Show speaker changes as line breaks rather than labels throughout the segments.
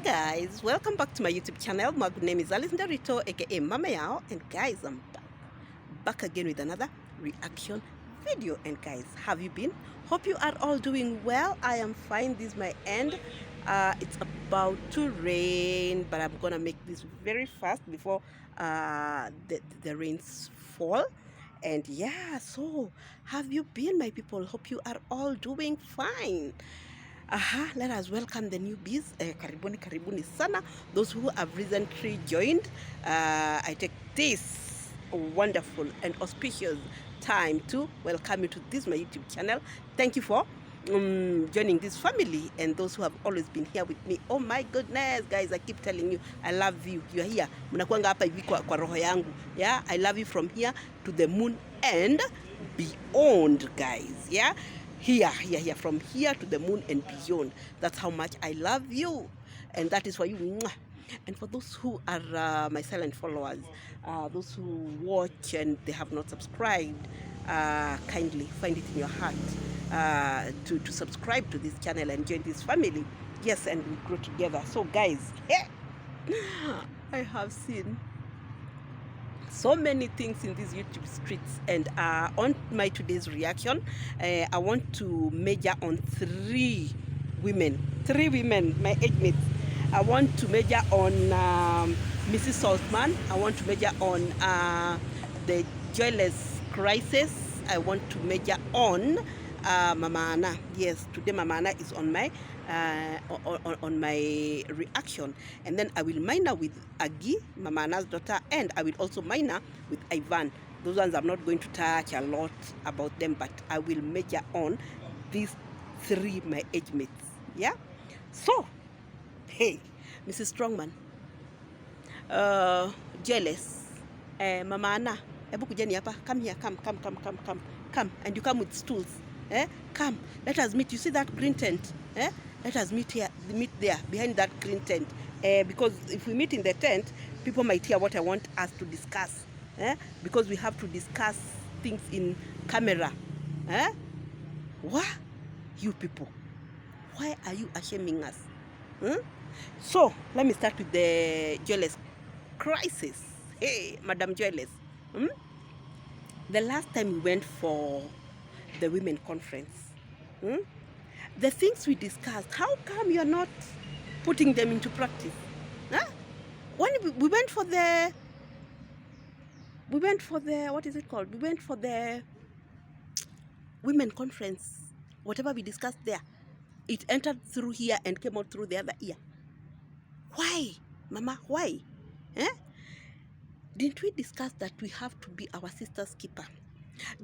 Guys, welcome back to my YouTube channel. My good name is Alice Ndarito, aka Mama Yao, and guys, I'm back again with another reaction video. And guys, have you been? Hope you are all doing well. I am fine. This is my end. It's about to rain, but I'm gonna make this very fast before the rains fall. And yeah, so have you been, my people? Hope you are all doing fine. Let us welcome the newbies. Karibuni sana. Those who have recently joined, I take this wonderful and auspicious time to welcome you to this my YouTube channel. Thank you for joining this family, and those who have always been here with me. Oh my goodness, guys, I keep telling you, I love you. You are here. Mnakuanga hapa hivi kwa roho yangu. Yeah, I love you from here to the moon and beyond, guys. Yeah. Here, from here to the moon and beyond. That's how much I love you, and that is for you. And for those who are my silent followers, those who watch and they have not subscribed, kindly find it in your heart to subscribe to this channel and join this family. Yes, and we grow together. So guys, I have seen so many things in these YouTube streets, and on my today's reaction, I want to major on three women, my age mates. I want to major on Mrs. Saltman. I want to major on the Joyless crisis. I want to major on Mama Anna. Yes, today Mama Anna is on my on my reaction, and then I will minor with Agi, Mama Anna's daughter, and I will also minor with Ivan. Those ones I'm not going to touch a lot about them, but I will major on these three my age mates. Yeah. So, hey, Mrs. Strongman, Joyless, Mama Anna, ebu kujeni hapa. Come here, come, and you come with stools. Come, let us meet. You see that green tent? Let us meet here, meet there, behind that green tent. Because if we meet in the tent, people might hear what I want us to discuss. Because we have to discuss things in camera. What? You people, why are you shaming us? So, let me start with the Joyless crisis. Hey, Madam Joyless. The last time we went for the women conference, the things we discussed, how come you're not putting them into practice? When we went for the what is it called? We went for the women conference. Whatever we discussed there, it entered through here and came out through the other ear. Why, Mama? Why? Didn't we discuss that we have to be our sister's keeper?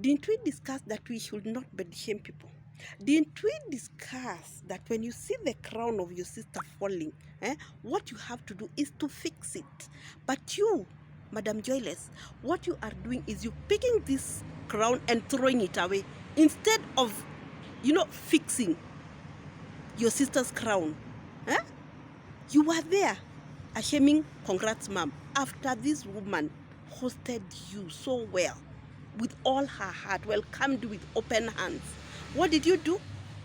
Didn't we discuss that we should not bed shame people? Didn't we discuss that when you see the crown of your sister falling, what you have to do is to fix it? But you, Madam Joyless, what you are doing is you picking this crown and throwing it away instead of, fixing your sister's crown. You were there, shaming. Congrats, ma'am. After this woman hosted you so well, with all her heart, welcomed you with open hands, what did you do?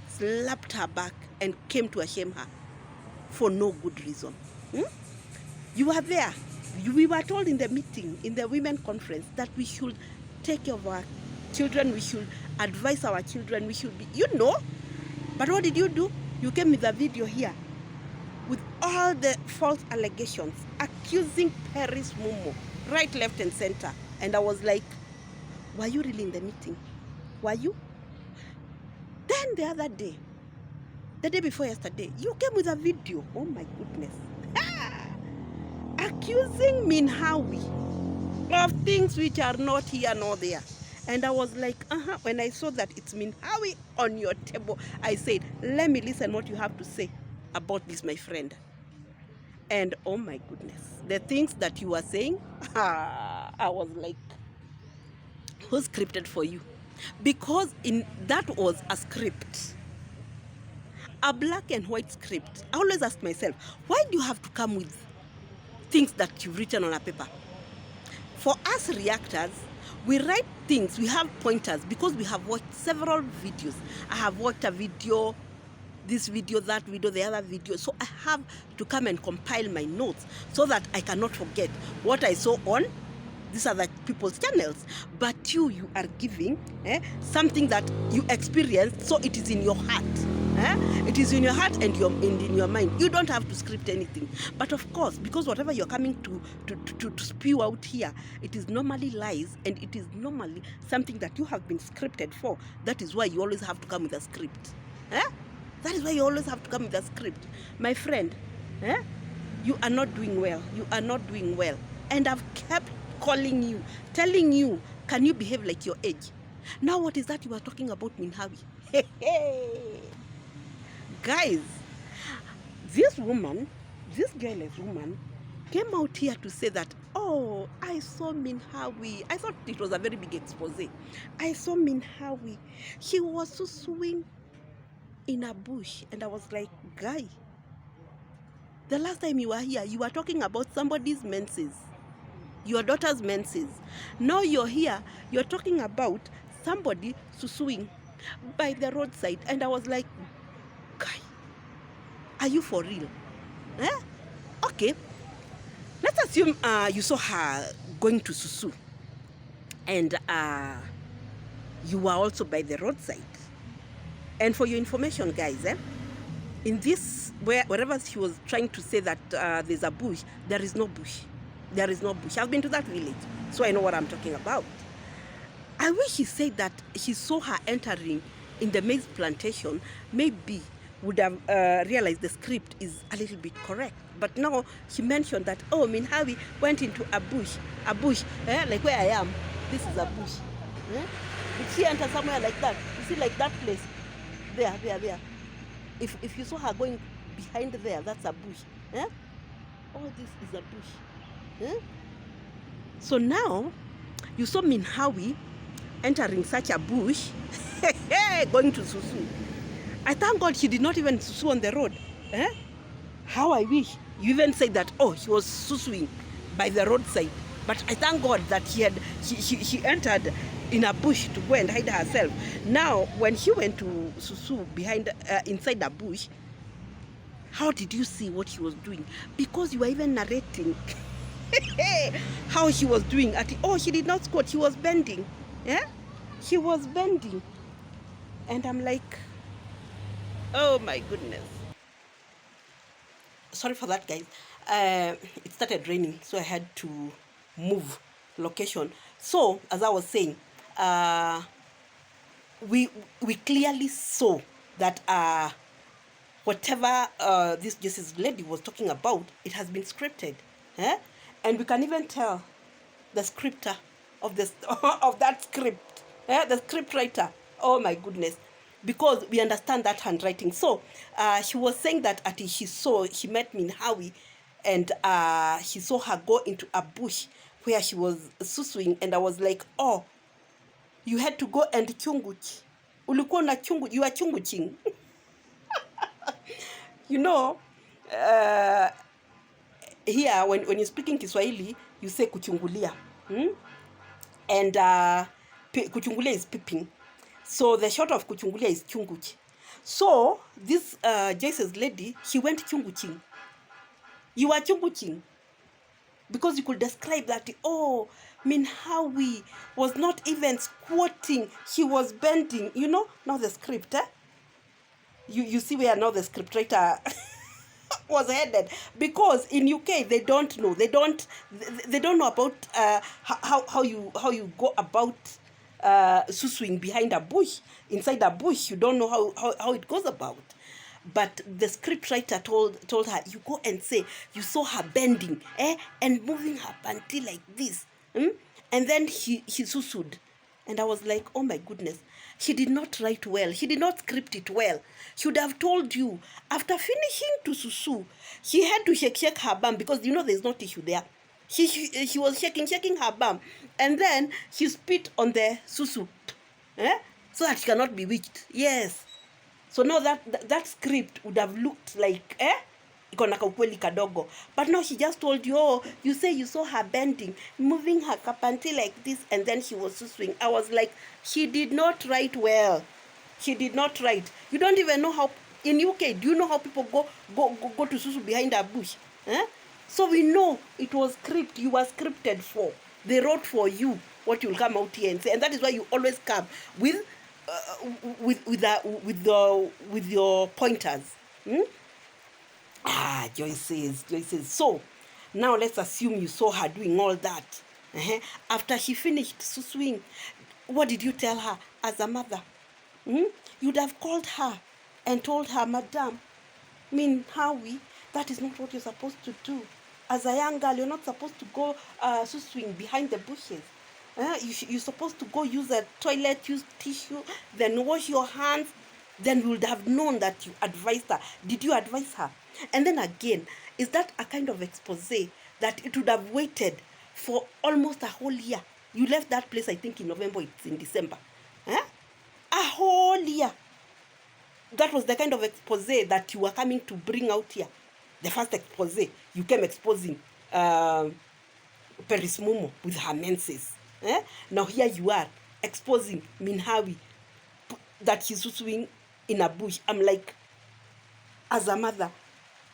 Slapped her back and came to shame her for no good reason. You were there. We were told in the meeting, in the women conference, that we should take care of our children, we should advise our children, we should be, But what did you do? You came with a video here with all the false allegations, accusing Paris Mumo, right, left, and center. And I was like, were you really in the meeting? Were you? Then the other day, the day before yesterday, you came with a video. Oh my goodness. Accusing Minhawi of things which are not here nor there. And I was like, when I saw that it's Minhawi on your table, I said, let me listen what you have to say about this, my friend. And oh my goodness, the things that you were saying, I was like, who scripted for you? Because that was a script, a black and white script. I always ask myself, why do you have to come with things that you've written on a paper? For us reactors, we write things, we have pointers because we have watched several videos. I have watched a video this video, that video, the other video. So I have to come and compile my notes so that I cannot forget what I saw on these other people's channels. But you are giving something that you experienced, so it is in your heart. It is in your heart and in your mind. You don't have to script anything. But of course, because whatever you're coming to spew out here, it is normally lies, and it is normally something that you have been scripted for. That is why you always have to come with a script. That is why you always have to come with a script. My friend, you are not doing well. You are not doing well. And I've kept calling you, telling you, can you behave like your age? Now what is that you are talking about, Minhawi? Guys, this woman, this Joyless woman, came out here to say that, oh, I saw Minhawi. I thought it was a very big expose. I saw Minhawi. He was suing in a bush. And I was like, guy, the last time you were here, you were talking about somebody's menses. Your daughter's menses. Now you're here, you're talking about somebody suing by the roadside. And I was like, guy, are you for real? Okay, let's assume you saw her going to susu, and you were also by the roadside. And for your information, guys, in this, wherever she was trying to say that there's a bush, there is no bush. There is no bush. I've been to that village, so I know what I'm talking about. I wish he said that he saw her entering in the maize plantation, maybe would have realized the script is a little bit correct. But now he mentioned that, oh, Minhawi went into a bush, like where I am. This is a bush. Did she enter somewhere like that? You see, like that place? There. If you saw her going behind there, that's a bush. Oh, this is a bush. So now you saw Minhawi entering such a bush, going to susu. I thank God she did not even susu on the road. How I wish you even said that, oh, she was susuing by the roadside. But I thank God that she entered in a bush to go and hide herself. Now when she went to susu behind inside the bush, how did you see what she was doing? Because you were even narrating how she was doing. Oh, she did not squat, she was bending. She was bending. And I'm like, oh my goodness. Sorry for that, guys. It started raining, so I had to move location. So as I was saying, we clearly saw that whatever this lady was talking about, it has been scripted. And we can even tell the scripter of this of that script, the script writer. Oh my goodness, because we understand that handwriting. So she was saying that she met Minhawi, and she saw her go into a bush where she was susuing, and I was like, oh, you had to go and chunguchi. Ulikuwa na chungu, you are chunguching. You know, here when you're speaking Kiswahili, you say kuchungulia. And kuchungulia is peeping. So the short of kuchungulia is chunguchi. So this Joyce's lady, she went chunguching. You are chunguching. Because you could describe that, oh, Minhawi was not even squatting, she was bending. You know, now the script, you see where now the script writer was headed. Because in UK they don't know, they don't know about how you go about susuing behind a bush, inside a bush. You don't know how it goes about. But the script writer told her, you go and say you saw her bending, and moving her panty like this, and then he susued. And I was like, oh my goodness, she did not write well, she did not script it well. She would have told you after finishing to susu, she had to shake her bum, because you know there's no tissue there. She was shaking her bum, and then she spit on the susu, so that she cannot be witched. Yes. So now that script would have looked like, iko na kaukweli kadogo. But now she just told you, oh, you say you saw her bending, moving her kapanti like this, and then she was susuing. I was like, she did not write well. She did not write. You don't even know how In UK, do you know how people go to Susu behind a bush? So we know it was scripted. You were scripted for. They wrote for you what you'll come out here and say, and that is why you always come with with your pointers. Joyce says. So now let's assume you saw her doing all that. After she finished susuing, what did you tell her as a mother? You'd have called her and told her, Madam, Howie, that is not what you're supposed to do. As a young girl, you're not supposed to go susuing behind the bushes. You're supposed to go use a toilet, use tissue, then wash your hands. Then you would have known that you advised her. Did you advise her? And then again, is that a kind of expose that it would have waited for almost a whole year? You left that place, I think, in November, it's in December. A whole year. That was the kind of expose that you were coming to bring out here. The first expose, you came exposing Paris Momo with her menses. Now here you are exposing Minhawi that she's swinging in a bush. I'm like, as a mother,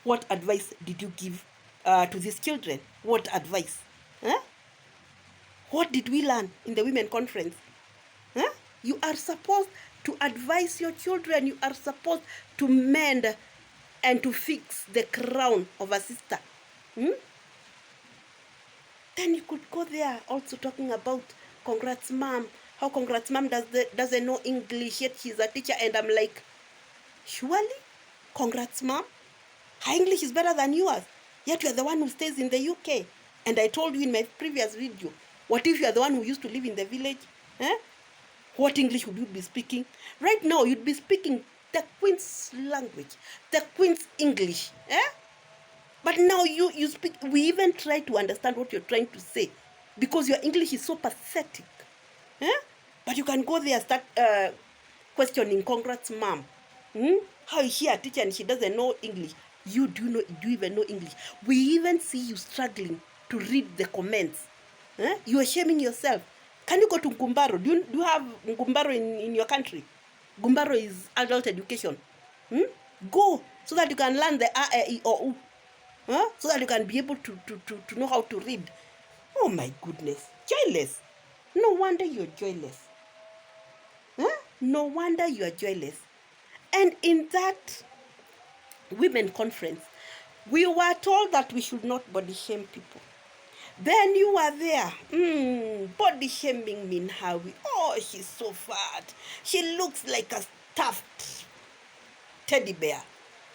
what advice did you give to these children? What advice? What did we learn in the women conference? You are supposed to advise your children. You are supposed to mend and to fix the crown of a sister. Then you could go there also talking about congrats mom, how congrats mom doesn't know English, yet she's a teacher. And I'm like, surely congrats mom, her English is better than yours, yet you're the one who stays in the UK. And I told you in my previous video, what if you're the one who used to live in the village? What English would you be speaking? Right now you'd be speaking the Queen's language, the Queen's English. But now you speak, we even try to understand what you're trying to say because your English is so pathetic. But you can go there and start questioning, congrats mom. How is she a teacher and she doesn't know English? Do you even know English? We even see you struggling to read the comments. You are shaming yourself. Can you go to Ngumbaro? Do you have Ngumbaro in your country? Ngumbaro is adult education. Go so that you can learn the A, E, I, O, U. So that you can be able to know how to read. Oh my goodness. Joyless. No wonder you're joyless. No wonder you are joyless. And in that women conference, we were told that we should not body shame people. Then you were there. Body shaming Minhawi. Oh, she's so fat. She looks like a stuffed teddy bear.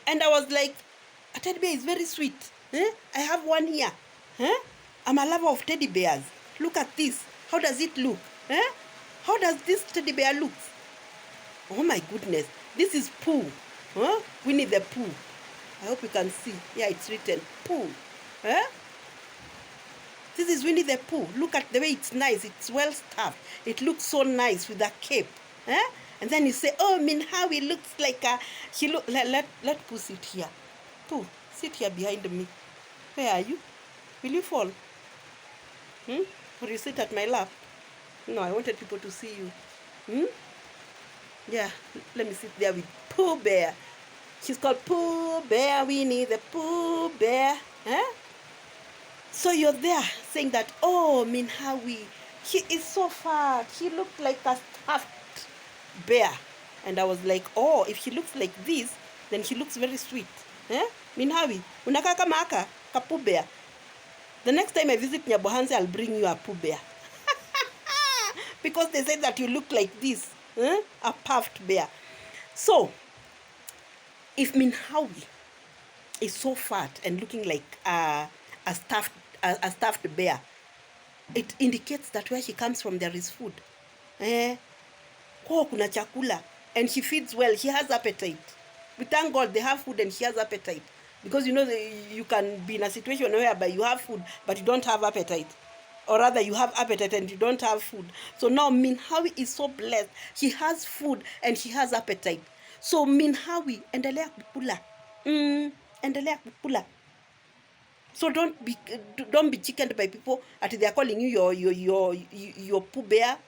And I was like, a teddy bear is very sweet. I have one here. I'm a lover of teddy bears. Look at this. How does it look? How does this teddy bear look? Oh my goodness. This is Pooh. Winnie the Pooh. I hope you can see. Yeah, it's written Pooh. This is Winnie the Pooh. Look at the way it's nice. It's well stuffed. It looks so nice with a cape. And then you say, oh, Minhawi looks like a... Let Pooh sit here. Pooh, sit here behind me. Where are you? Will you fall? Or you sit at my lap? No, I wanted people to see you. Yeah, let me sit there with Pooh Bear. She's called Pooh Bear, Winnie the Pooh Bear. So you're there saying that, oh, Minhawi, she is so fat. She looked like a stuffed bear. And I was like, oh, if she looks like this, then she looks very sweet. Minhawi, unakaa kama aka ka Pooh Bear. The next time I visit Nyabohanse, I'll bring you a Pooh Bear. Because they said that you look like this, a puffed bear. So, if Minhawi is so fat and looking like a stuffed bear, it indicates that where she comes from there is food. Kuna chakula, and she feeds well. She has appetite. We thank God they have food and she has appetite. Because you can be in a situation whereby you have food but you don't have appetite. Or rather, you have appetite and you don't have food. So now Minhawi is so blessed. She has food and she has appetite. So Minhawi, endelea kukula. Endelea kukula. So don't be chickened by people that they are calling you your Pooh Bear.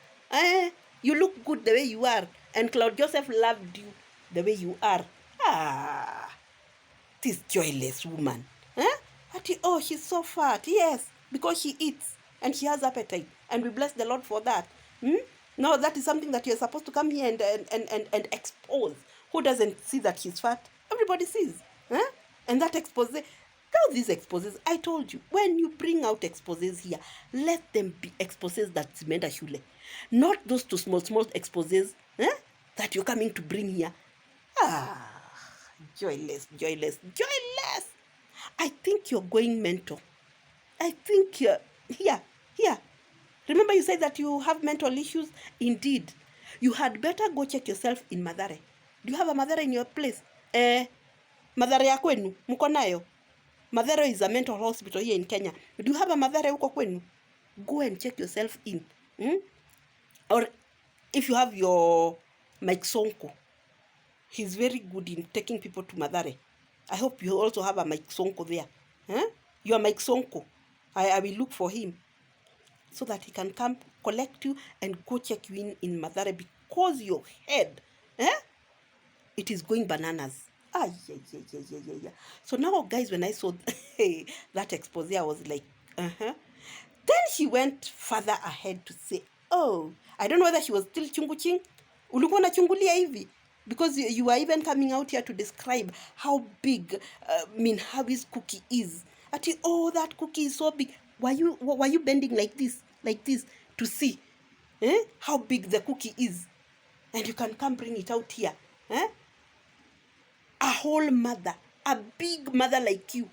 You look good the way you are. And Claude Joseph loved you the way you are. Ah, this joyless woman. Oh, she's so fat. Yes, because she eats and she has appetite. And we bless the Lord for that. No, that is something that you're supposed to come here and expose. Who doesn't see that she's fat? Everybody sees. And that expose, now these exposes, I told you, when you bring out exposes here, let them be exposes that zimeenda shule. Not those two small exposes that you're coming to bring here. Joyless. I think you're going mental. I think you're here. Remember you said that you have mental issues? Indeed. You had better go check yourself in Mathare. Do you have a Mathare in your place? Mathare ya kwenu? Mko nayo? Mathare is a mental hospital here in Kenya. Do you have a Mathare huko kwenu? Go and check yourself in. Or if you have your Mike Sonko, he's very good in taking people to Mathare. I hope you also have a Mike Sonko there. You are Mike Sonko. I will look for him so that he can come collect you and go check you in Mathare, because your head, it is going bananas. Yeah. So now, guys, when I saw that expose, I was like, Then she went further ahead to say, oh, I don't know whether she was still chunguching. Ulikuwa na chungulia hivi? Because you were even coming out here to describe how big Minhawi's cookie is. Oh, that cookie is so big. Were you bending like this to see how big the cookie is? And you can come bring it out here. A whole mother, a big mother like you,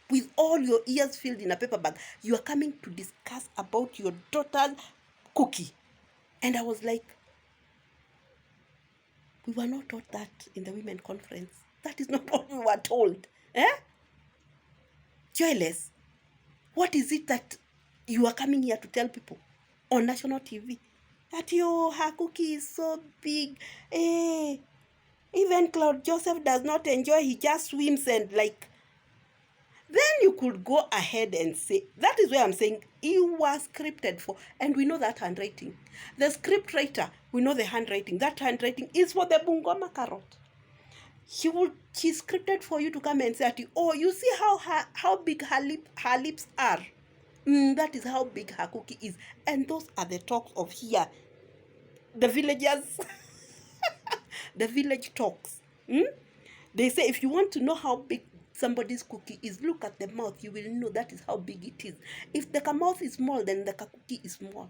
with all your ears filled in a paper bag, you are coming to discuss about your daughter's cookie. And I was like, we were not taught that in the women conference. That is not what we were told. Joyless, what is it that you are coming here to tell people on national TV? That her cookie is so big. Even Claude Joseph does not enjoy. He just swims and like. Then you could go ahead and say, that is where I'm saying he was scripted for. And we know that handwriting. The script writer, we know the handwriting. That handwriting is for the Bungoma carrot. She scripted for you to come and say, oh, you see how big her lips are? That is how big her cookie is. And those are the talks of here. The villagers, the village talks. They say if you want to know how big somebody's cookie is, look at the mouth. You will know that is how big it is. If the mouth is small, then the cookie is small.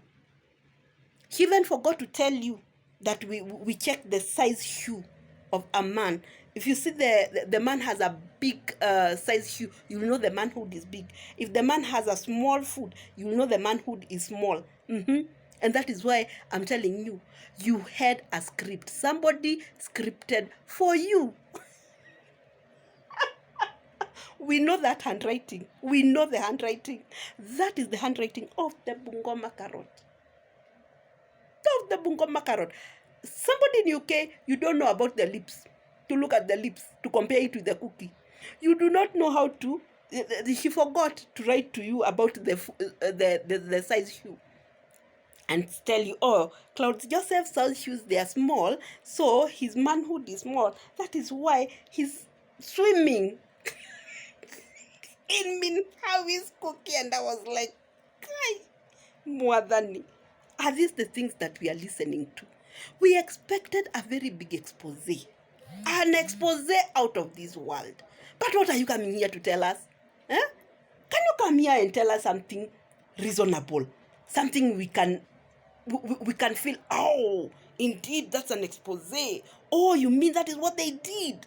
She even forgot to tell you that we check the size shoe of a man. If you see the man has a big size shoe, you will know the manhood is big. If the man has a small foot, you will know the manhood is small. And that is why I'm telling you, you had a script. Somebody scripted for you. We know that handwriting. We know the handwriting. That is the handwriting of the Bungoma carrot. Of the Bungoma carrot. Somebody in UK, you don't know about the lips. To look at the lips, to compare it with the cookie. You do not know how to. She forgot to write to you about the size shoe. And tell you, oh, Claude Joseph's size shoes, they are small, so his manhood is small. That is why he's swimming in Minhawi's cookie. And I was like, Kai, Mwadhani. Are these the things that we are listening to? We expected a very big expose. An expose out of this world. But what are you coming here to tell us? Can you come here and tell us something reasonable? Something we can feel, oh, indeed, that's an expose. Oh, you mean that is what they did?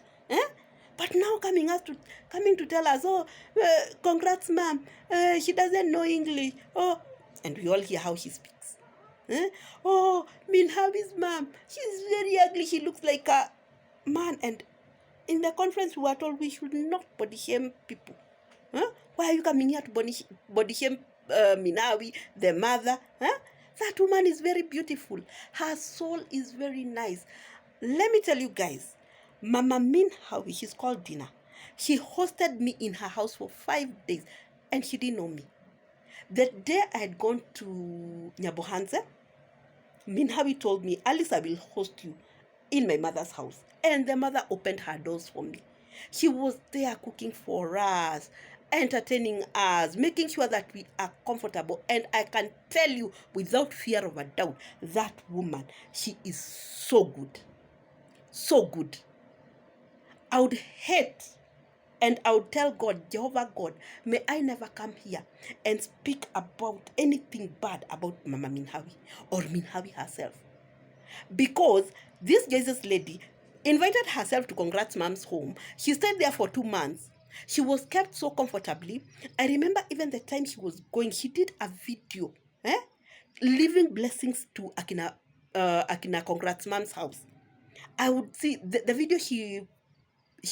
But now coming to tell us, oh, congrats, ma'am. She doesn't know English. Oh, and we all hear how she speaks. Oh, Minhawi's mom, she's very ugly. She looks like a man. And in the conference, we were told we should not body shame people. Why are you coming here to body shame Minhawi, the mother? That woman is very beautiful. Her soul is very nice. Let me tell you guys, Mama Minhawi, she's called Dina. She hosted me in her house for 5 days, and she didn't know me. The day I had gone to Nyabohanze, Minhawi told me, Alice, I will host you. in my mother's house. And the mother opened her doors for me. She was there cooking for us, entertaining us, making sure that we are comfortable. And I can tell you without fear of a doubt, that woman, she is so good. So good. I would hate and I would tell God, Jehovah God, may I never come here and speak about anything bad about Mama Minhawi or Minhawi herself. Because this Jesus lady invited herself to Congrats Mom's home. She stayed there for 2 months. She was kept so comfortably. I remember even the time she was going, she did a video, leaving blessings to Akina Congrats Mom's house. I would see the video she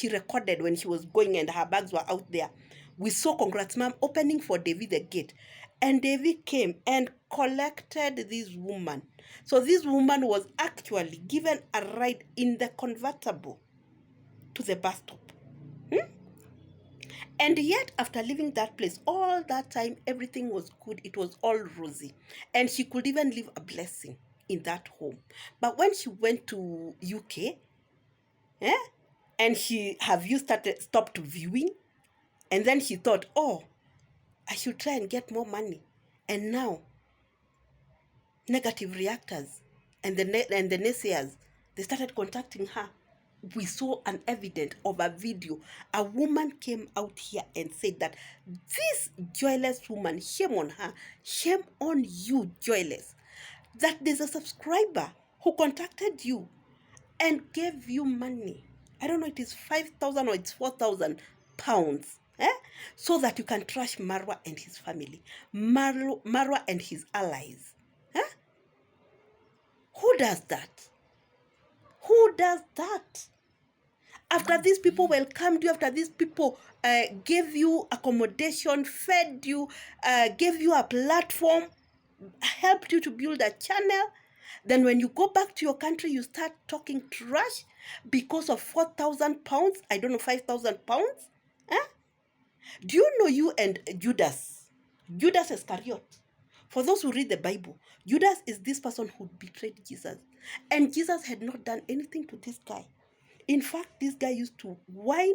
recorded when she was going and her bags were out there. We saw Congrats Mom opening for David the gate. And David came and collected this woman. So this woman was actually given a ride in the convertible to the bus stop. And yet, after leaving that place, all that time, everything was good. It was all rosy. And she could even leave a blessing in that home. But when she went to UK, and stopped viewing, and then she thought, oh, I should try and get more money. And now, negative reactors and the naysayers, they started contacting her. We saw an evidence of a video. A woman came out here and said that this Joyless woman, shame on her, shame on you, Joyless, that there's a subscriber who contacted you and gave you money. I don't know, it is 5,000 or it's 4,000 pounds, so that you can trash Marwa and his family, Marwa and his allies. Who does that? Who does that? After these people welcomed you, after these people gave you accommodation, fed you, gave you a platform, helped you to build a channel, then when you go back to your country, you start talking trash because of 4,000 pounds, I don't know, 5,000 pounds? Do you know you and Judas Iscariot? For those who read the Bible, Judas is this person who betrayed Jesus. And Jesus had not done anything to this guy. In fact, this guy used to wine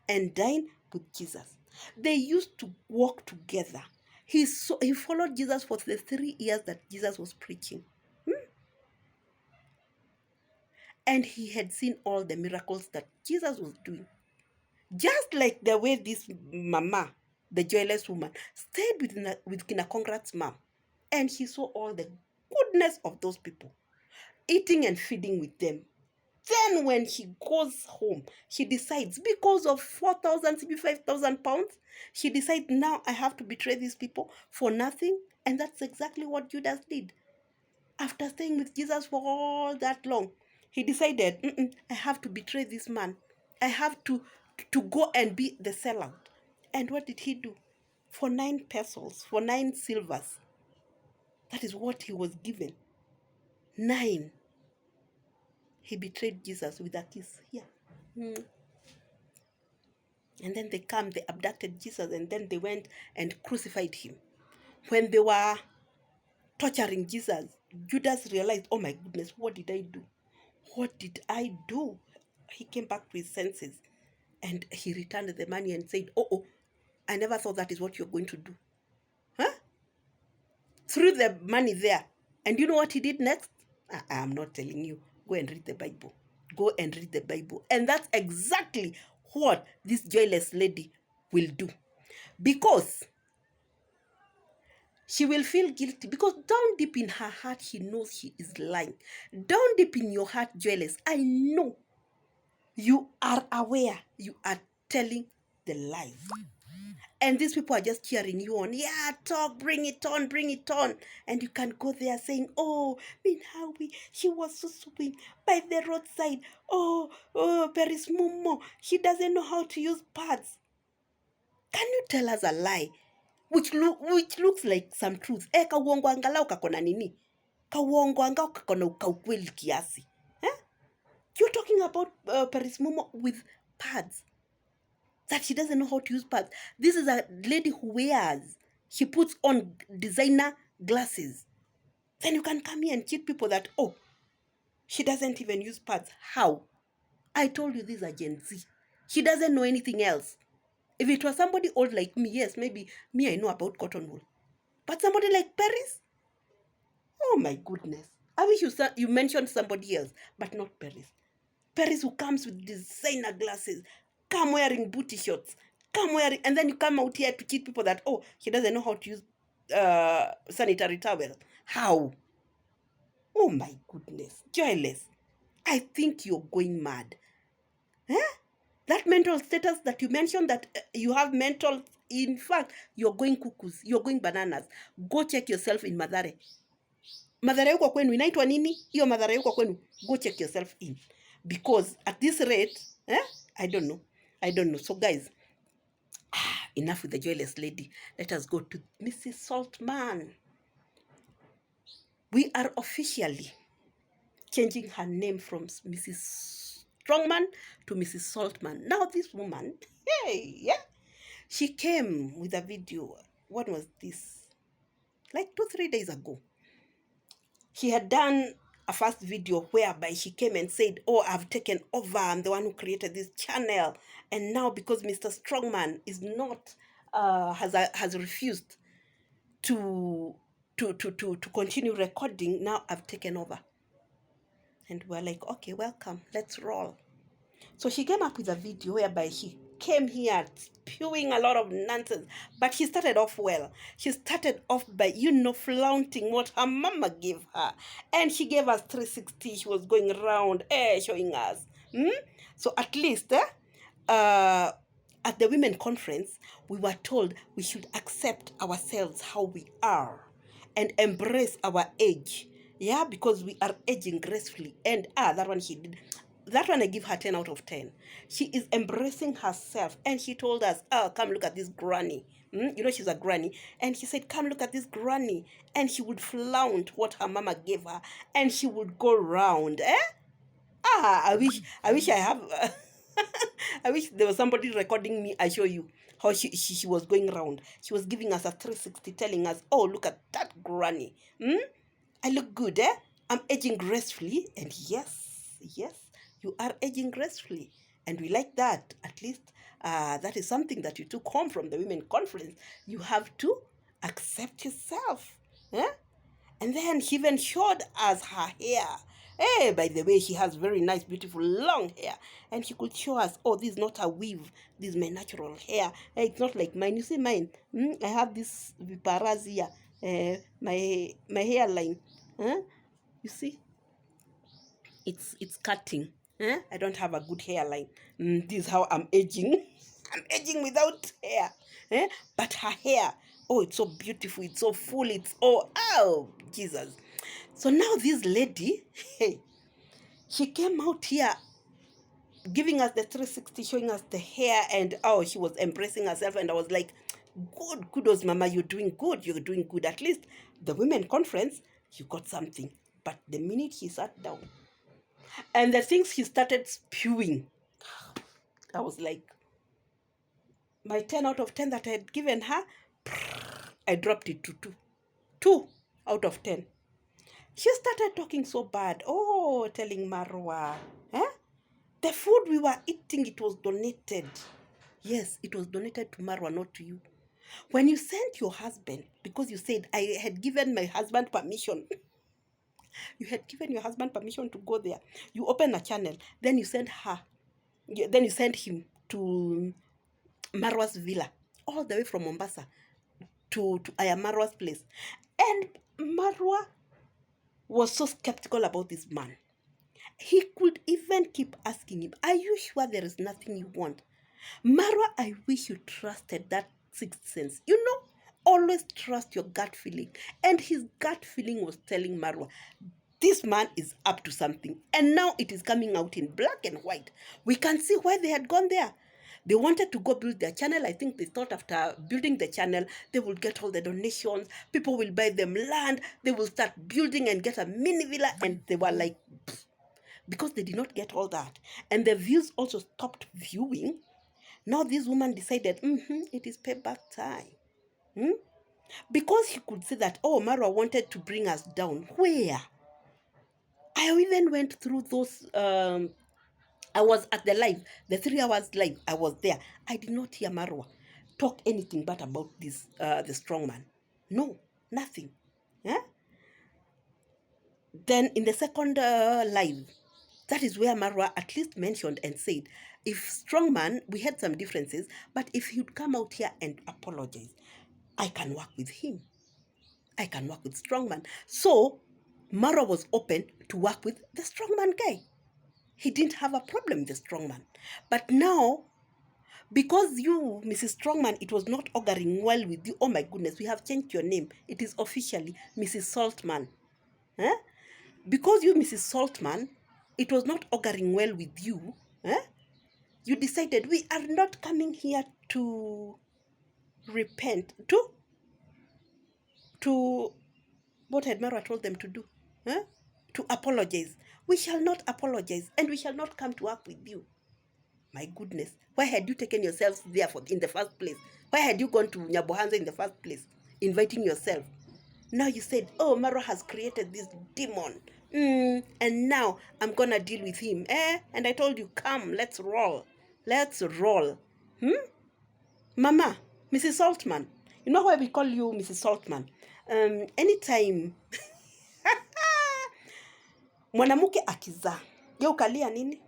and dine with Jesus. They used to walk together. He followed Jesus for the 3 years that Jesus was preaching. And he had seen all the miracles that Jesus was doing. Just like the way this mama, the Joyless woman, stayed with Kina Congrats mom. And he saw all the goodness of those people, eating and feeding with them. Then when she goes home, she decides, because of 4,000, maybe 5,000 pounds, she decides, now I have to betray these people for nothing. And that's exactly what Judas did. After staying with Jesus for all that long, he decided, I have to betray this man. I have to go and be the sellout. And what did he do? For 9 pesos, for 9 silvers. That is what he was given. 9. He betrayed Jesus with a kiss. Yeah. And then they abducted Jesus, and then they went and crucified him. When they were torturing Jesus, Judas realized, oh my goodness, what did I do? What did I do? He came back to his senses, and he returned the money and said, oh, I never thought that is what you're going to do. Threw the money there. And you know what he did next? I'm not telling you. Go and read the Bible. Go and read the Bible. And that's exactly what this Joyless lady will do. Because she will feel guilty. Because down deep in her heart, she knows she is lying. Down deep in your heart, Joyless, I know you are aware you are telling the lies. And these people are just cheering you on. Yeah, talk, bring it on, bring it on. And you can go there saying, oh, Minhawi, she was so sweet by the roadside. Oh, Paris Momo, she doesn't know how to use pads. Can you tell us a lie? Which looks like some truth. Kauongo angalau kakona nini? Kauongo angalau kakona ukaukweli kiasi. You're talking about Paris Momo with pads. That she doesn't know how to use pads. This is a lady who she puts on designer glasses. Then you can come here and cheat people that, oh, She doesn't even use pads. How? I told you these are Gen Z. She doesn't know anything else. If it was somebody old like me, yes, maybe me, I know about cotton wool. But somebody like Paris, oh my goodness. I wish you mentioned somebody else, but not Paris. Paris who comes with designer glasses, come wearing booty shorts, come wearing, and then you come out here to cheat people that, oh, he doesn't know how to use sanitary towel. How? Oh my goodness. Joyless. I think you're going mad. Eh? That mental status that you mentioned, that you have mental, in fact, you're going cuckoos, you're going bananas. Go check yourself in Madare. Madhara yuko kwenu inaitwa nini? Hiyo madhara yuko kwenu. Go check yourself in. Because at this rate, I don't know. I don't know. So guys, enough with the joyless lady. Let us go to Mrs. Saltman. We are officially changing her name from Mrs. Strongman to Mrs. Saltman. Now this woman, hey, yeah, she came with a video. What was this? Like 2-3 days ago. She had done a first video whereby she came and said, oh, I've taken over. I'm the one who created this channel. And now because Mr. Strongman is not, has refused to continue recording, now I've taken over. And we're like, okay, welcome. Let's roll. So she came up with a video whereby she came here spewing a lot of nonsense. But she started off well. She started off by, flaunting what her mama gave her. And she gave us 360. She was going around, showing us. So at least, at the women conference, we were told we should accept ourselves how we are and embrace our age. Yeah, because we are aging gracefully. And that one she did. That one I give her 10 out of 10. She is embracing herself. And she told us, oh, come look at this granny. She's a granny. And she said, come look at this granny. And she would flaunt what her mama gave her. And she would go round. I wish I have... I wish there was somebody recording me. I show you how she was going around. She was giving us a 360, telling us, oh, look at that granny. I look good, I'm aging gracefully. And yes, you are aging gracefully. And we like that. At least that is something that you took home from the women conference. You have to accept yourself. And then she even showed us her hair. Hey, by the way, she has very nice, beautiful, long hair. And she could show us, oh, this is not a weave. This is my natural hair. Hey, it's not like mine. You see mine? I have this paparazzi here. My hairline. You see? It's cutting. I don't have a good hairline. This is how I'm aging. I'm aging without hair. But her hair, oh, it's so beautiful. It's so full. It's oh, Jesus. So now this lady, hey, she came out here giving us the 360, showing us the hair, and oh, she was embracing herself. And I was like, good, kudos, mama, you're doing good. You're doing good. At least the women conference, you got something. But the minute she sat down, and the things she started spewing, I was like, my 10 out of 10 that I had given her, I dropped it to 2. 2 out of 10. She started talking so bad. Oh, telling Marwa, the food we were eating, it was donated. Yes, it was donated to Marwa, not to you. When you sent your husband, because you said, I had given my husband permission. You had given your husband permission to go there. You open a channel. Then you send her. Then you send him to Marwa's villa. All the way from Mombasa to Marwa's place. And Marwa was so skeptical about this man. He could even keep asking him, are you sure there is nothing you want? Marwa, I wish you trusted that sixth sense. Always trust your gut feeling. And his gut feeling was telling Marwa, this man is up to something. And now it is coming out in black and white. We can see why they had gone there. They wanted to go build their channel. I think they thought after building the channel, they will get all the donations. People will buy them land. They will start building and get a mini villa. And they were like, pfft, because they did not get all that. And the views also stopped viewing. Now this woman decided, it is payback time. Because he could see that, oh, Marwa wanted to bring us down. Where? I even went through those. I was at the live, the 3 hours live. I was there. I did not hear Marwa talk anything but about this, the strong man. No, nothing. Yeah? Then in the second live, that is where Marwa at least mentioned and said, if strongman, we had some differences, but if he'd come out here and apologize, I can work with him. I can work with strongman. So Marwa was open to work with the strongman guy. He didn't have a problem with the strongman. But now, because you, Mrs. Strongman, it was not auguring well with you. Oh my goodness, we have changed your name. It is officially Mrs. Saltman. Eh? Because you, Mrs. Saltman, it was not auguring well with you. Eh? You decided we are not coming here to repent, to what had Mara told them to do, eh? To apologize. We shall not apologize, and we shall not come to work with you. My goodness, why had you taken yourselves there in the first place? Why had you gone to Nyabohanza in the first place, inviting yourself? Now you said, oh, Mara has created this demon. And now I'm going to deal with him. And I told you, come, let's roll. Let's roll. Mama, Mrs. Saltman. You know why we call you Mrs. Saltman? Anytime mwanamke akizaa, ye ukalia nini?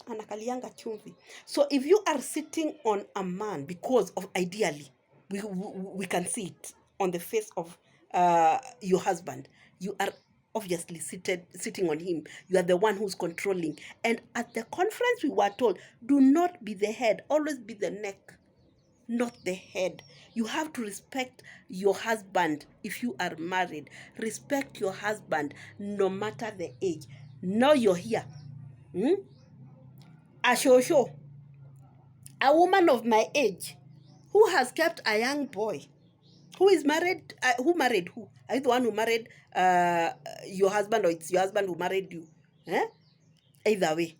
Anakalianga chumvi. So if you are sitting on a man, because of ideally, we can see it on the face of your husband, you are obviously sitting on him. You are the one who's controlling. And at the conference we were told, do not be the head, always be the neck, not the head. You have to respect your husband. If you are married, respect your husband no matter the age. Now you're here. A shosho, a woman of my age who has kept a young boy who is married. Who married who? Are you the one who married your husband, or it's your husband who married you? Either way.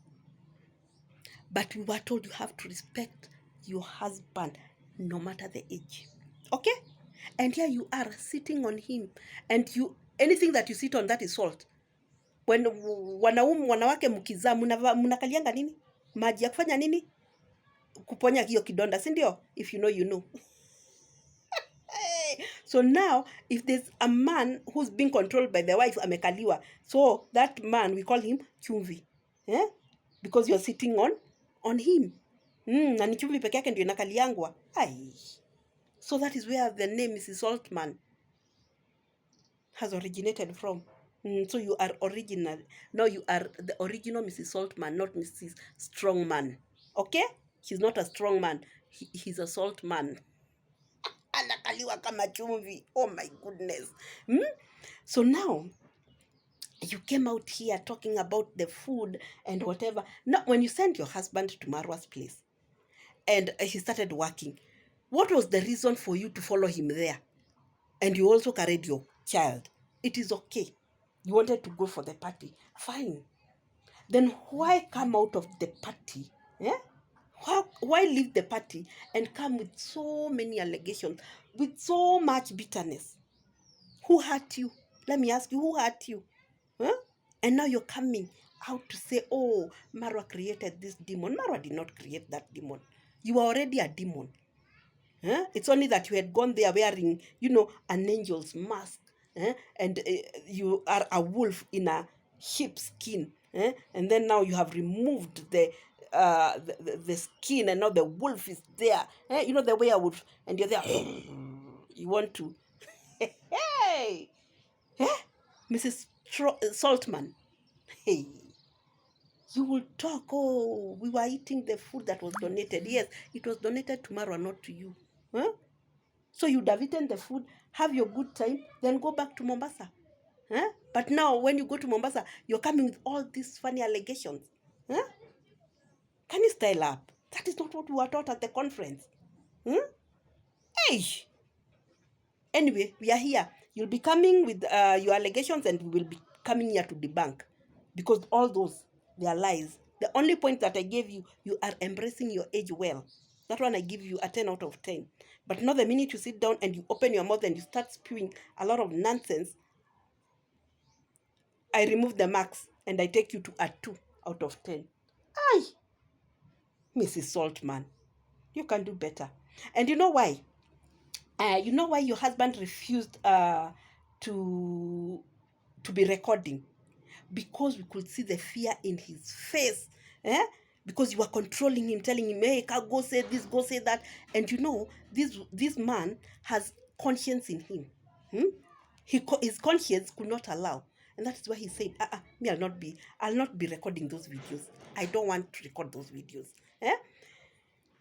But we were told you have to respect your husband no matter the age. Okay? And here you are sitting on him, and you, anything that you sit on, that is salt. When wanawake mkizaa mnakalianga nini? Maji ya kufanya nini? Kuponya hiyo kidonda, si ndio? If you know, you know. So now, if there's a man who's being controlled by the wife, amekaliwa, so that man, we call him chumvi. Because you're sitting on him. Na ni chumvi peke yake ndio inakaliangwa. So that is where the name Mrs. Saltman has originated from. So you are original. No, you are the original Mrs. Saltman, not Mrs. Strongman. Okay? He's not a strong man. He's a salt man. Anakaliwa kama chumvi. Oh my goodness. So now, you came out here talking about the food and whatever. Now, when you sent your husband to Marwa's place and he started working, what was the reason for you to follow him there? And you also carried your child. It is okay. You wanted to go for the party. Fine. Then why come out of the party? Why leave the party and come with so many allegations, with so much bitterness? Who hurt you? Let me ask you, who hurt you? And now you're coming out to say, oh, Marwa created this demon. Marwa did not create that demon. You were already a demon. It's only that you had gone there wearing, an angel's mask. And you are a wolf in a sheep's skin. And then now you have removed the skin, and now the wolf is there. The werewolf, and you're there. You want to, hey, Mrs. Saltman, hey, you will talk, oh, we were eating the food that was donated. Yes, it was donated to Marwa, not to you. So you'd have eaten the food, have your good time, then go back to Mombasa. But now when you go to Mombasa, you're coming with all these funny allegations. Can you style up? That is not what we were taught at the conference. Hey! Anyway, we are here. You'll be coming with your allegations, and we will be coming here to debunk. Because all those, they are lies. The only point that I gave you, you are embracing your age well. That one I give you a 10 out of 10. But not the minute you sit down and you open your mouth and you start spewing a lot of nonsense, I remove the marks and I take you to a 2 out of 10. Aye, Mrs. Saltman, you can do better. And you know why? You know why your husband refused to be recording? Because we could see the fear in his face. Eh? Because you were controlling him, telling him, hey, go say this, go say that. And you know, this man has conscience in him. His conscience could not allow. And that is why he said, me, I'll not be recording those videos. I don't want to record those videos. Eh?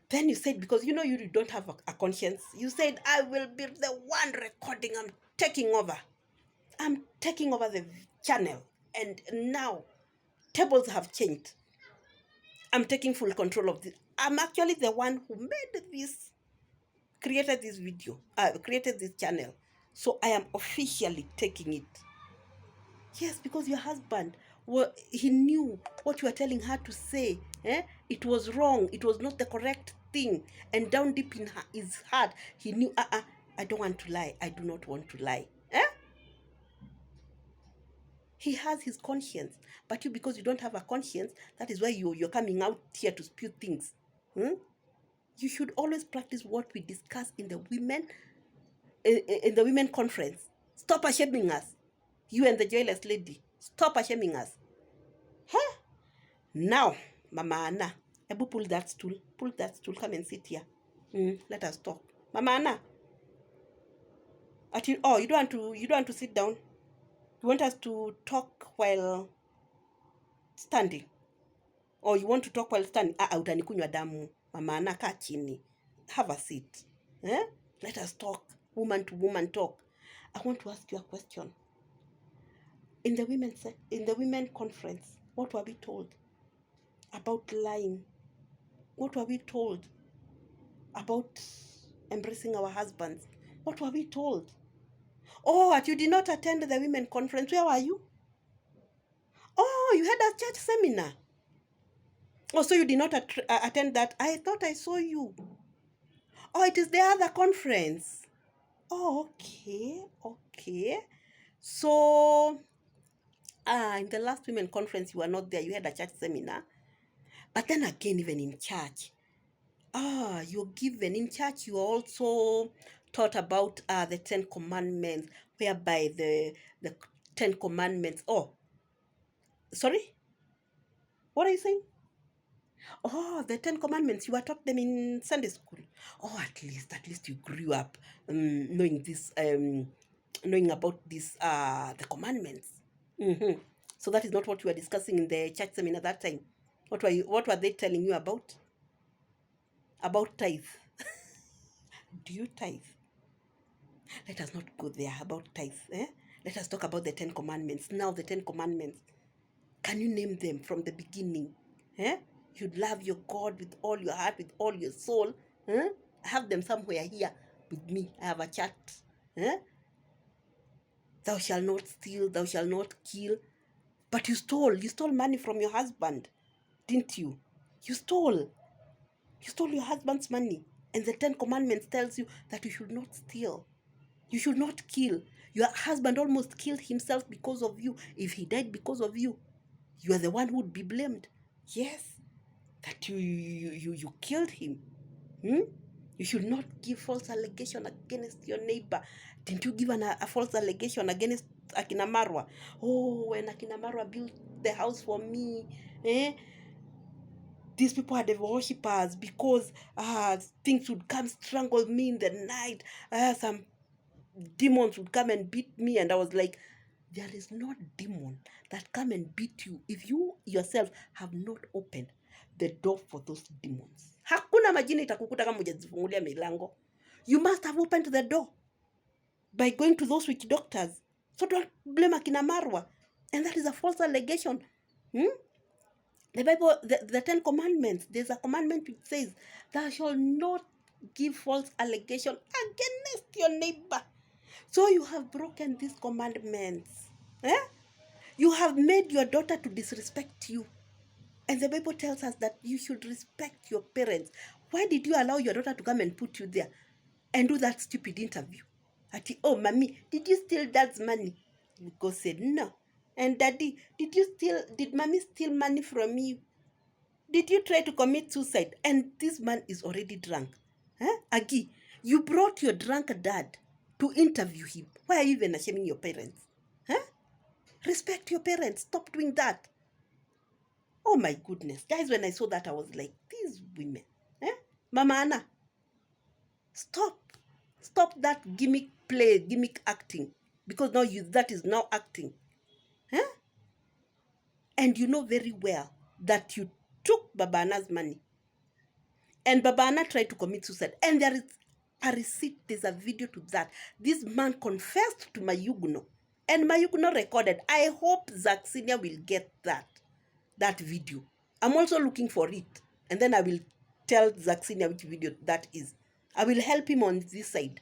Then you said, because you know you don't have a conscience, you said, I will be the one recording. I'm taking over the channel. And now tables have changed. I'm taking full control of this. I'm actually the one who created this video, created this channel. So I am officially taking it. Yes, because your husband, well, he knew what you were telling her to say. It was wrong. It was not the correct thing. And down deep in his heart, he knew, I don't want to lie. I do not want to lie. He has his conscience. But you, because you don't have a conscience, that is why you're coming out here to spew things. You should always practice what we discuss in the women conference. Stop shaming us. You and the Joyless lady. Stop shaming us. Huh? Now, Mama Anna, Ebu, pull that stool. Pull that stool. Come and sit here. Let us talk. Mama Anna. You don't want to sit down? You want us to talk while standing? Or you want to talk while standing? Utanikunywa damu. Mama Anna, kaa chini. Have a seat. Let us talk. Woman to woman talk. I want to ask you a question. In the women conference, what were we told about lying? What were we told about embracing our husbands? What were we told? Oh, you did not attend the women conference. Where were you? Oh, you had a church seminar. Oh, so you did not attend that. I thought I saw you. Oh, it is the other conference. Oh, okay. So, in the last women conference, you were not there. You had a church seminar. But then again, even in church, you're given in church, you also taught about the 10 commandments, whereby the 10 commandments. Oh, sorry? What are you saying? Oh, the 10 commandments, you were taught them in Sunday school. Oh, at least you grew up knowing this, knowing about this, the commandments. So that is not what you were discussing in the church seminar that time. What were they telling you about? About tithe. Do you tithe? Let us not go there about tithe. Let us talk about the 10 commandments. Now the 10 commandments. Can you name them from the beginning? You'd love your God with all your heart, with all your soul. I have them somewhere here with me. I have a chat. Thou shalt not steal, thou shalt not kill. But you stole money from your husband, didn't you? You stole your husband's money. And the 10 commandments tells you that you should not steal. You should not kill. Your husband almost killed himself because of you. If he died because of you, you are the one who would be blamed. Yes, that you killed him. You should not give false allegation against your neighbor. Didn't you give a false allegation against Akina Marwa? Oh, when Akina Marwa built the house for me, these people are the worshippers because things would come strangle me in the night. Some demons would come and beat me. And I was like, there is no demon that come and beat you if you yourself have not opened the door for those demons. Hakuna majini itakukuta kama hujazifungulia milango. You must have opened the door by going to those witch doctors. So don't blame Akina Marwa. And that is a false allegation. The Bible, the 10 commandments, there's a commandment which says, thou shalt not give false allegation against your neighbor. So you have broken these commandments. You have made your daughter to disrespect you. And the Bible tells us that you should respect your parents. Why did you allow your daughter to come and put you there and do that stupid interview? Oh, mommy, did you steal dad's money? God said, no. And daddy, did mommy steal money from you? Did you try to commit suicide? And this man is already drunk. Agi, you brought your drunk dad to interview him. Why are you even shaming your parents? Respect your parents. Stop doing that. Oh my goodness. Guys, when I saw that, I was like, these women. Mama Anna, stop. Stop that gimmick play, gimmick acting. Because now that is now acting. And you know very well that you took Babana's money. And Babana tried to commit suicide. And there is a receipt, there's a video to that. This man confessed to Mayugno. And Mayugno recorded. I hope Zaxinia will get that video. I'm also looking for it. And then I will tell Zaxinia which video that is. I will help him on this side.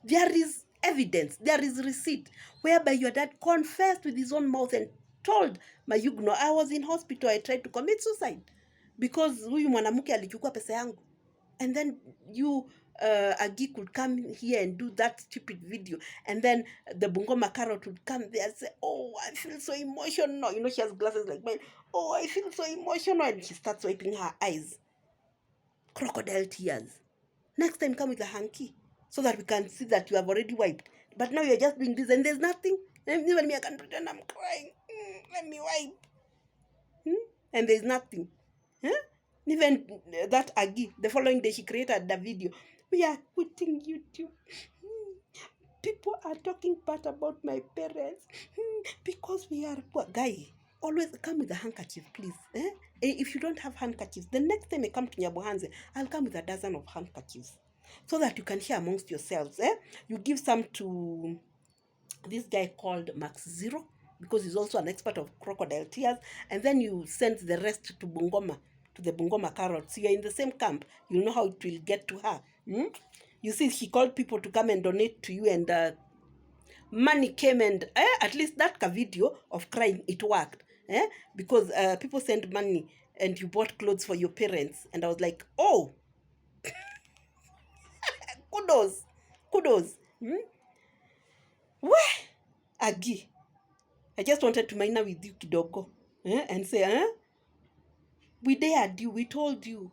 There is evidence, there is receipt, whereby your dad confessed with his own mouth and told Mayugno, I was in hospital, I tried to commit suicide because huyu mwanamke alichukua pesa yangu. And then you, Agi, could come here and do that stupid video. And then the Bungoma Carrot would come there and say, oh, I feel so emotional. You know, she has glasses like mine. Oh, I feel so emotional. And she starts wiping her eyes. Crocodile tears. Next time, come with a hanky so that we can see that you have already wiped. But now you're just doing this and there's nothing. Even me, I can pretend I'm crying. Let me wipe. And there's nothing. Even that Agi, the following day she created the video. We are quitting YouTube. People are talking bad about my parents because we are poor. Guy, always come with a handkerchief, please. If you don't have handkerchiefs, the next time I come to Nyabohanze, I'll come with a dozen of handkerchiefs so that you can share amongst yourselves. You give some to this guy called Max Zero because he's also an expert of crocodile tears, and then you send the rest to Bungoma, to the Bungoma Carrots. So you're in the same camp. You know how it will get to her. You see, he called people to come and donate to you, and money came, and at least that video of crying, it worked. Because people sent money and you bought clothes for your parents. And I was like, oh, kudos. Where? Agi, I just wanted to minor with you kidogo and say, we dared you, we told you,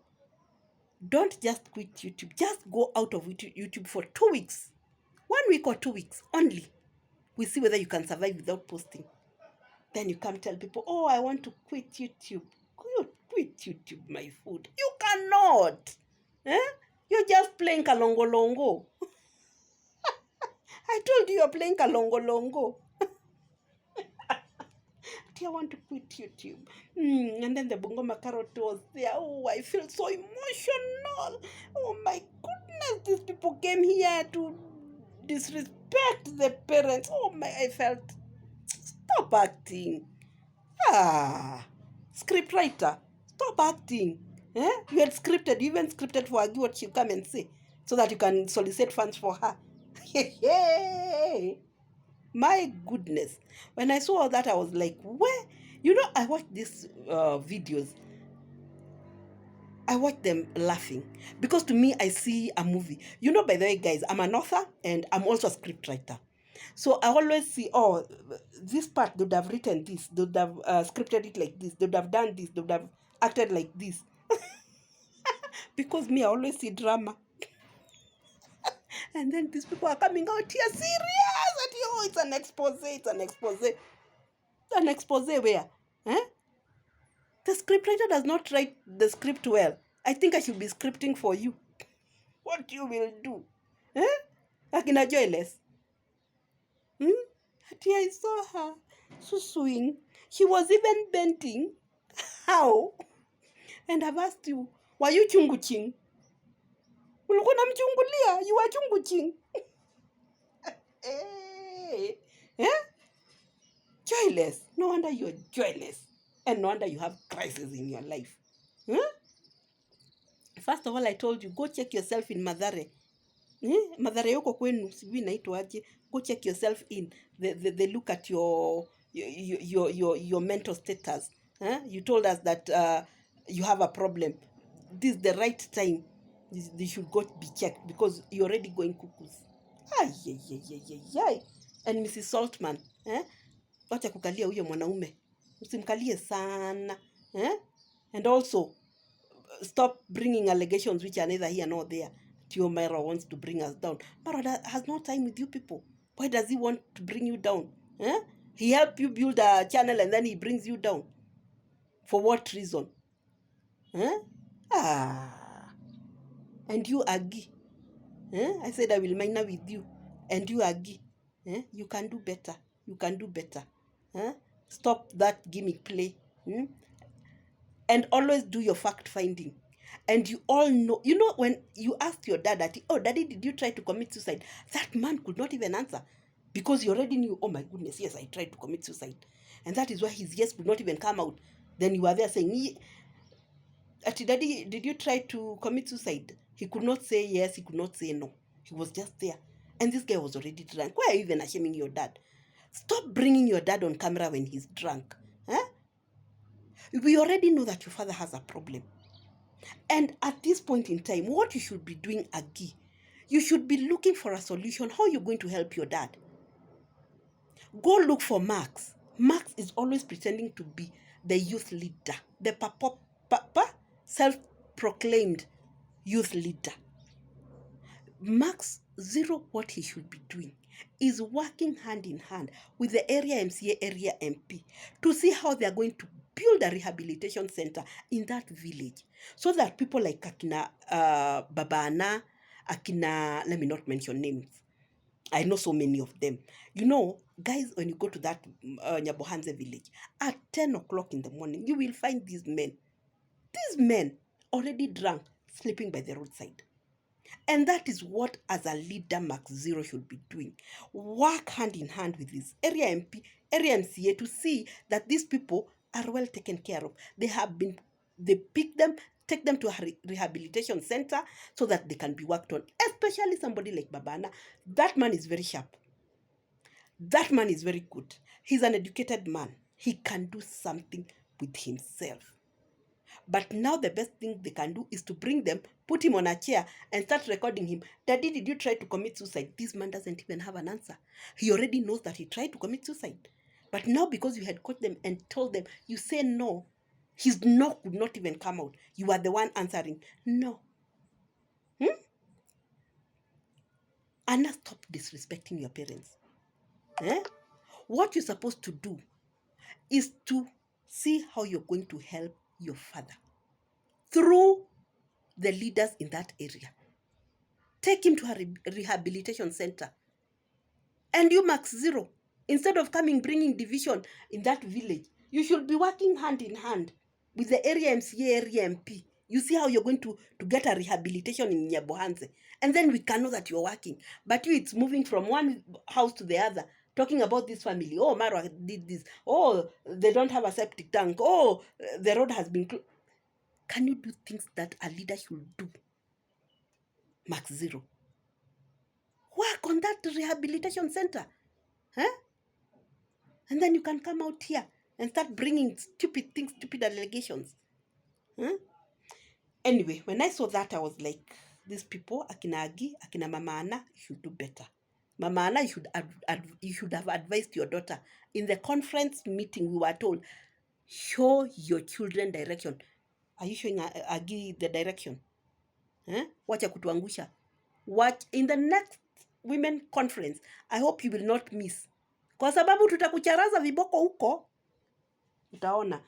don't just quit YouTube. Just go out of YouTube for 2 weeks. 1 week or 2 weeks only. We see whether you can survive without posting. Then you come tell people, oh, I want to quit YouTube. Quit YouTube, my food. You cannot. You're just playing kalongolongo. I told you you're playing kalongolongo. I want to quit YouTube. And then the Bungoma Carrot was there. Oh, I feel so emotional. Oh my goodness, these people came here to disrespect the parents. Oh my, I felt, stop acting. Scriptwriter, stop acting. You had scripted, you even scripted for Agi what she'll come and say so that you can solicit funds for her. My goodness. When I saw all that, I was like, where? You know, I watched these videos. I watch them laughing because to me, I see a movie. You know, by the way, guys, I'm an author and I'm also a scriptwriter. So I always see, oh, this part, they would have written this, they would have scripted it like this, they would have done this, they would have acted like this. Because me, I always see drama. And then these people are coming out here serious. And oh, it's an expose, it's an expose. An expose where? The scriptwriter does not write the script well. I think I should be scripting for you. What you will do. Like in a Joyless. I saw her susuing. She was even bending. How? And I've asked you, were you chunguching? Ulikuwa namchungulia, you were chunguching. Joyless. No wonder you're joyless. And no wonder you have crisis in your life. First of all, I told you, go check yourself in Mathare. Mathare yoko kwenu, sijui inaitwaje. Go check yourself in. They look at your mental status. You told us that you have a problem. This is the right time. They should go be checked because you're already going cuckoos. And Mrs. Saltman, wacha kukalia huyo mwanaume, usimkalie sana and also stop bringing allegations which are neither here nor there. Tio Mara wants to bring us down. Mara has no time with you people. Why does he want to bring you down? He helped you build a channel and then he brings you down. For what reason? And you agree. I said I will minor with you. And you agree. You can do better. You can do better. Stop that gimmick play. And always do your fact finding. And you all know, when you asked your dad that, oh, daddy, did you try to commit suicide? That man could not even answer because he already knew, oh my goodness, yes, I tried to commit suicide. And that is why his yes could not even come out. Then you are there saying, daddy, did you try to commit suicide? He could not say yes, he could not say no. He was just there. And this guy was already drunk. Why are you even ashaming your dad? Stop bringing your dad on camera when he's drunk. We already know that your father has a problem. And at this point in time, what you should be doing, Agi, you should be looking for a solution. How you're going to help your dad? Go look for Max. Max is always pretending to be the youth leader, the self-proclaimed youth leader. Max Zero, what he should be doing is working hand in hand with the area MCA, area MP to see how they are going to build a rehabilitation center in that village so that people like Akina Babana, Akina, let me not mention names. I know so many of them. Guys, when you go to that Nyabohanze village, at 10 o'clock in the morning, you will find these men. These men already drunk, sleeping by the roadside. And that is what, as a leader, Max Zero should be doing. Work hand in hand with his area MP, area MCA to see that these people are well taken care of. They pick them, take them to a rehabilitation center so that they can be worked on. Especially somebody like Babana. That man is very sharp. That man is very good. He's an educated man. He can do something with himself. But now the best thing they can do is to bring them, put him on a chair, and start recording him. Daddy, did you try to commit suicide? This man doesn't even have an answer. He already knows that he tried to commit suicide. But now because you had caught them and told them, you say no, his no could not even come out. You are the one answering no. Anna, stop disrespecting your parents. What you're supposed to do is to see how you're going to help your father through the leaders in that area. Take him to a rehabilitation center. And you, Max Zero, instead of bringing division in that village, you should be working hand in hand with the area MCA, area MP. You see how you're going to get a rehabilitation in Nyabohanze. And then we can know that you're working. But it's moving from one house to the other, talking about this family. Oh, Marwa did this. Oh, they don't have a septic tank. Oh, the road has been closed. Can you do things that a leader should do? Max Zero. Work on that rehabilitation center. And then you can come out here and start bringing stupid things, stupid allegations. Anyway, when I saw that, I was like, these people, Akina Agi, Akina Mama Anna, you should do better. Mama Anna, you should have advised your daughter. In the conference meeting, we were told, show your children direction. Are you showing Agi the direction? Wacha kutuangusha. Watch in the next women conference. I hope you will not miss. Kwa sababu tutakucharaza viboko huko. Utaona.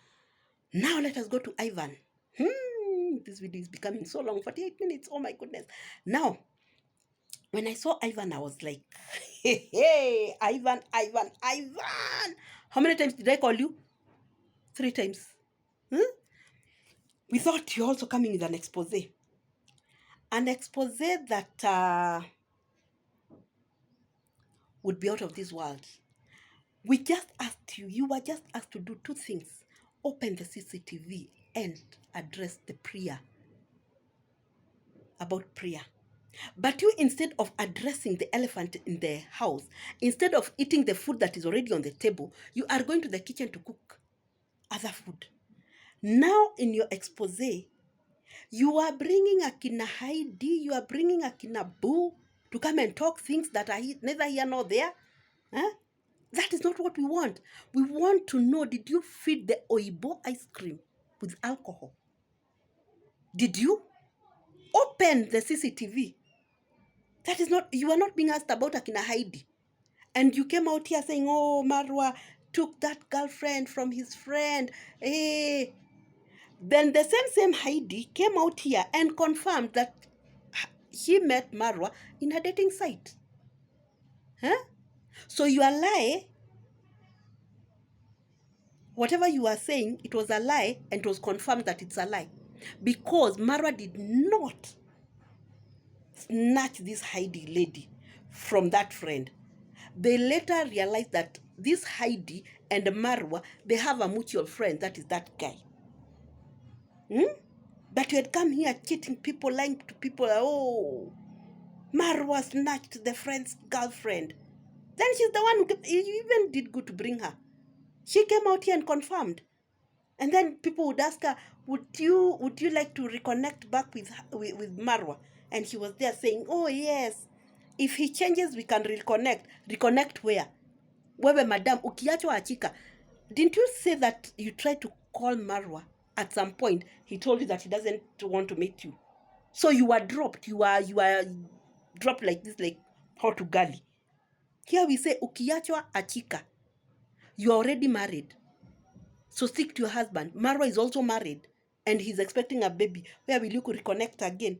Now let us go to Ivan. This video is becoming so long, 48 minutes. Oh my goodness. Now, when I saw Ivan, I was like, hey, Ivan. How many times did I call you? 3 times. We thought you're also coming with an expose. An expose that would be out of this world. We just asked you, you were just asked to do 2 things. Open the CCTV and address the prayer. About prayer. But you, instead of addressing the elephant in the house, instead of eating the food that is already on the table, you are going to the kitchen to cook other food. Now in your expose, you are bringing Akina Heidi, you are bringing Akina Boo to come and talk things that are neither here nor there. That is not what we want. We want to know, did you feed the Oibo ice cream with alcohol? Did you open the CCTV? That is not, you are not being asked about Akina Heidi. And you came out here saying, oh, Marwa took that girlfriend from his friend. Hey. Then the same Heidi came out here and confirmed that he met Marwa in a dating site. Huh? So your lie, whatever you are saying, it was a lie, and it was confirmed that it's a lie. Because Marwa did not snatch this Heidi lady from that friend. They later realized that this Heidi and Marwa, they have a mutual friend, that is that guy. But you had come here cheating people, lying to people. Oh, Marwa snatched the friend's girlfriend. Then she's the one who even did good to bring her. She came out here and confirmed. And then people would ask her, would you like to reconnect back with Marwa? And she was there saying, oh yes, if he changes we can reconnect. Reconnect where? Wewe madam, ukiachwa achika. Didn't you say that you tried to call Marwa at some point? He told you that he doesn't want to meet you. So you were dropped. You are dropped like this, like hot ugali. Here we say ukiachwa achika. You are already married. So stick to your husband. Marwa is also married and he's expecting a baby. Where will you reconnect again?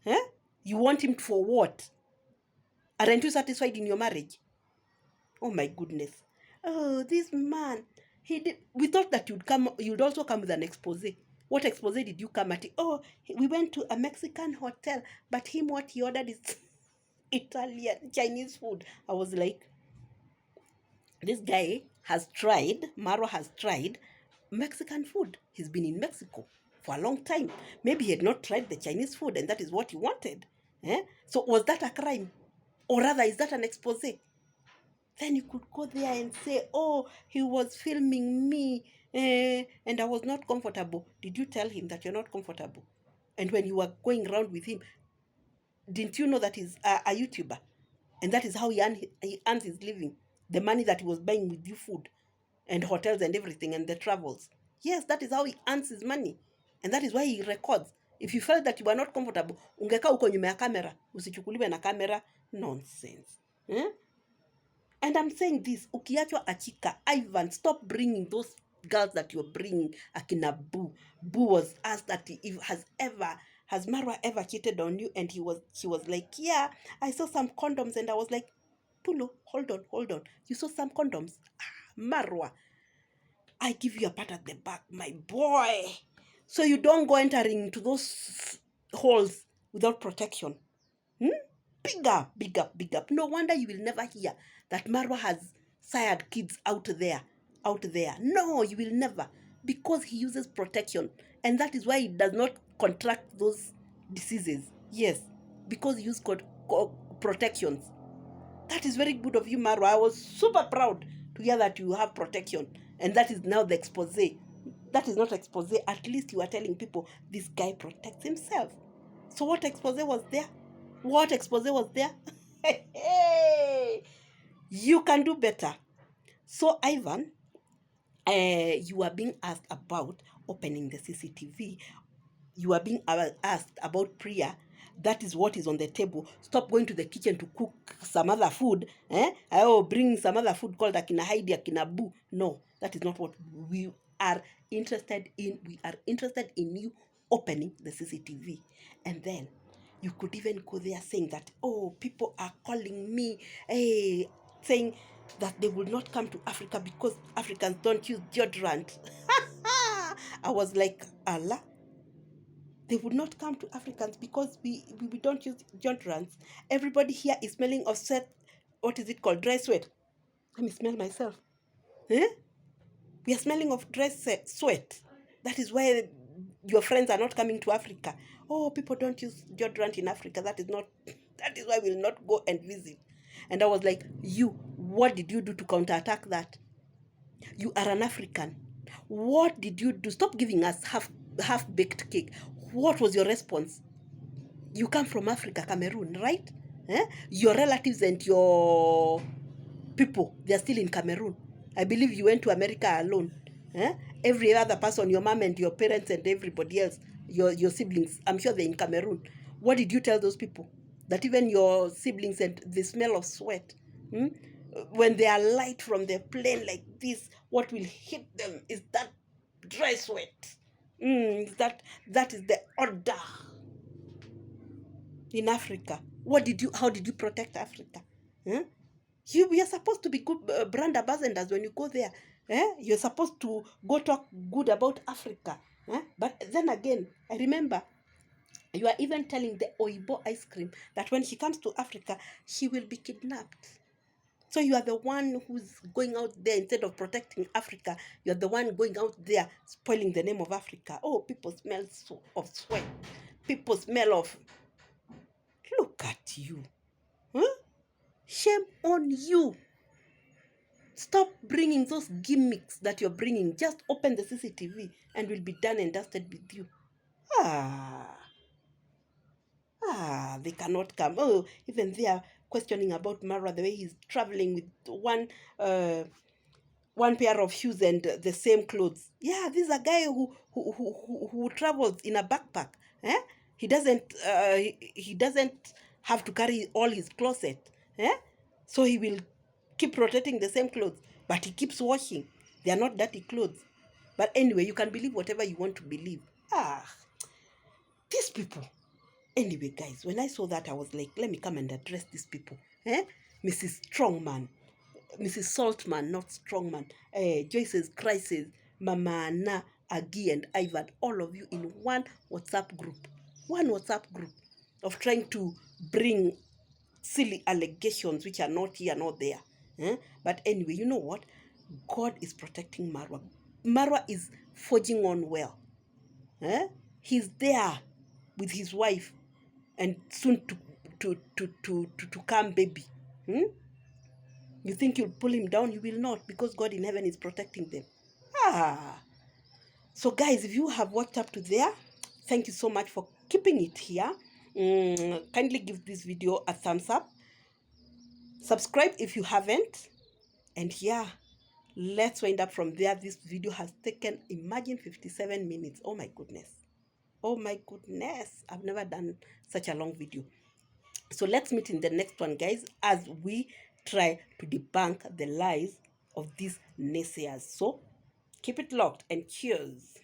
Huh? You want him for what? Aren't you satisfied in your marriage? Oh my goodness. Oh, this man. He did. We thought that you'd also come with an expose. What expose did you come at? Oh, we went to a Mexican hotel, but what he ordered is Italian, Chinese food. I was like, this guy has tried, Marwa has tried Mexican food. He's been in Mexico for a long time. Maybe he had not tried the Chinese food and that is what he wanted. So was that a crime? Or rather, is that an expose? Then you could go there and say, oh, he was filming me and I was not comfortable. Did you tell him that you're not comfortable? And when you were going around with him, didn't you know that he's a YouTuber? And that is how he earns his living. The money that he was buying with you food and hotels and everything and the travels. Yes, that is how he earns his money. And that is why he records. If you felt that you were not comfortable, ungeka uko nyuma ya kamera, usichukuliwe na kamera. Nonsense. And I'm saying this, ukiachwa achika, Ivan, stop bringing those girls that you're bringing. Akina Boo. Boo was asked that has Marwa ever cheated on you? And she was like, yeah, I saw some condoms. And I was like, Pulo, hold on. You saw some condoms? Marwa, I give you a pat at the back, my boy. So you don't go entering into those holes without protection. Big up. No wonder you will never hear that Marwa has sired kids out there. No, you will never. Because he uses protection. And that is why he does not contract those diseases. Yes, because he uses protections. That is very good of you, Marwa. I was super proud to hear that you have protection. And that is now the expose. That is not expose. At least you are telling people this guy protects himself. So what expose was there? Hey, you can do better. So Ivan, you are being asked about opening the CCTV. You are being asked about prayer. That is what is on the table. Stop going to the kitchen to cook some other food. Bring some other food called Akina Heidi, Akina Boo. No, that is not what we are interested in. We are interested in you opening the CCTV. And then you could even go there saying that, oh, people are calling me, saying that they will not come to Africa because Africans don't use deodorant. I was like, Allah. They would not come to Africans because we don't use deodorants. Everybody here is smelling of sweat. What is it called? Dry sweat. Let me smell myself. We are smelling of dry sweat. That is why your friends are not coming to Africa. Oh, people don't use deodorant in Africa. That is why we'll not go and visit. And I was like, what did you do to counterattack that? You are an African. What did you do? Stop giving us half-baked cake. What was your response? You come from Africa, Cameroon, right? Your relatives and your people, they are still in Cameroon. I believe you went to America alone. Eh? Every other person, your mom and your parents and everybody else, your siblings, I'm sure they're in Cameroon. What did you tell those people? That even your siblings and the smell of sweat, when they are light from their plane like this, what will hit them is that dry sweat. That is the order in Africa. How did you protect Africa? Huh? We are supposed to be good brand ambassadors when you go there. You're supposed to go talk good about Africa. But then again, I remember you are even telling the Oibo ice cream that when she comes to Africa, she will be kidnapped. So you are the one who's going out there instead of protecting Africa. You're the one going out there spoiling the name of Africa. Oh, people smell of sweat. People smell of... Look at you. Huh? Shame on you. Stop bringing those gimmicks that you're bringing. Just open the CCTV and we'll be done and dusted with you. They cannot come. Oh, even they are questioning about Mara, the way he's traveling with one pair of shoes and the same clothes. Yeah, this is a guy who travels in a backpack. He doesn't have to carry all his closet. So he will keep rotating the same clothes, but he keeps washing. They are not dirty clothes. But anyway, you can believe whatever you want to believe. These people. Anyway, guys, when I saw that, I was like, let me come and address these people. Mrs. Strongman, Mrs. Saltman, not Strongman, Joyce's Crisis, Mama Anna, Agi, and Ivan, all of you in one WhatsApp group of trying to bring silly allegations which are not here, not there. But anyway, you know what? God is protecting Marwa. Marwa is forging on well. He's there with his wife and soon to come baby. You think you'll pull him down? You will not, because God in heaven is protecting them. So guys, if you have watched up to there, thank you so much for keeping it here. Kindly give this video a thumbs up. Subscribe if you haven't. And yeah, let's wind up from there. This video has taken, imagine, 57 minutes. Oh my goodness. Oh my goodness. I've never done such a long video. So let's meet in the next one, guys, as we try to debunk the lies of these naysayers. So keep it locked and cheers.